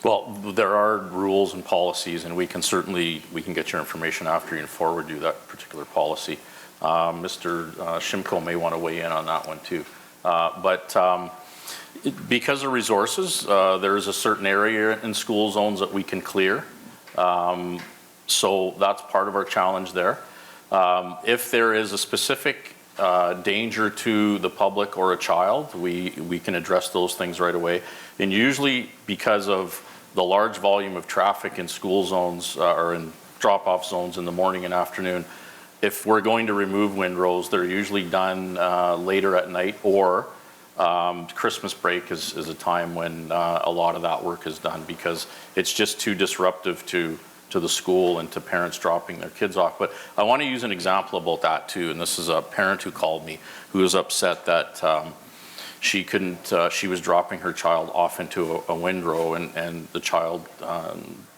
Well, there are rules and policies, and we can get your information after you and forward you that particular policy. Mr. Shimko may want to weigh in on that one too. Because of resources, there is a certain area in school zones that we can clear. So that's part of our challenge there. If there is a specific danger to the public or a child, we can address those things right away. And usually because of the large volume of traffic in school zones or in drop-off zones in the morning and afternoon, if we're going to remove windrows, they're usually done later at night, or Christmas break is a time when a lot of that work is done, because it's just too disruptive to the school and to parents dropping their kids off. But I want to use an example about that too, and this is a parent who called me who was upset that she was dropping her child off into a windrow, and the child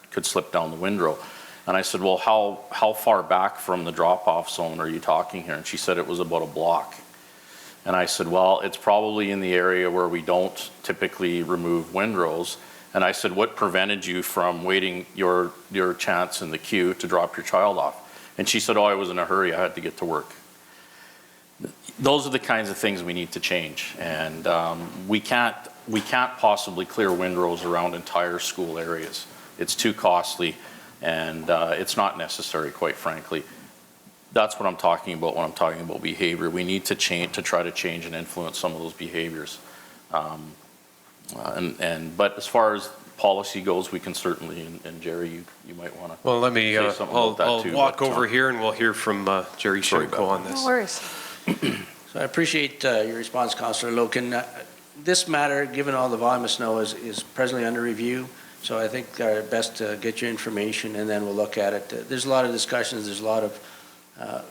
could slip down the windrow. And I said, well, how far back from the drop-off zone are you talking here? And she said it was about a block. And I said, well, it's probably in the area where we don't typically remove windrows. And I said, what prevented you from waiting your chance in the queue to drop your child off? And she said, oh, I was in a hurry, I had to get to work. Those are the kinds of things we need to change. And we can't possibly clear windrows around entire school areas. It's too costly, and it's not necessary, quite frankly. That's what I'm talking about when I'm talking about behavior. We need to try to change and influence some of those behaviors. But as far as policy goes, we can certainly, and Jerry, you might want to. Well, let me, I'll walk over here and we'll hear from Jerry Shimko on this. No worries. So I appreciate your response, Councillor Loken. This matter, given all the volume of snow, is presently under review. So I think best to get your information and then we'll look at it. There's a lot of discussions, there's a lot of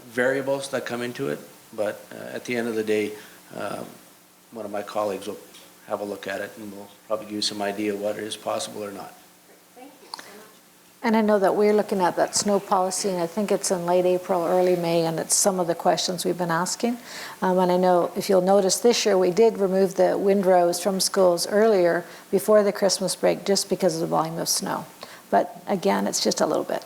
variables that come into it, but at the end of the day, one of my colleagues will have a look at it and we'll probably give you some idea what is possible or not. Thank you so much. And I know that we're looking at that snow policy, and I think it's in late April, early May, and it's some of the questions we've been asking. And I know if you'll notice this year, we did remove the windrows from schools earlier before the Christmas break just because of the volume of snow. But again, it's just a little bit.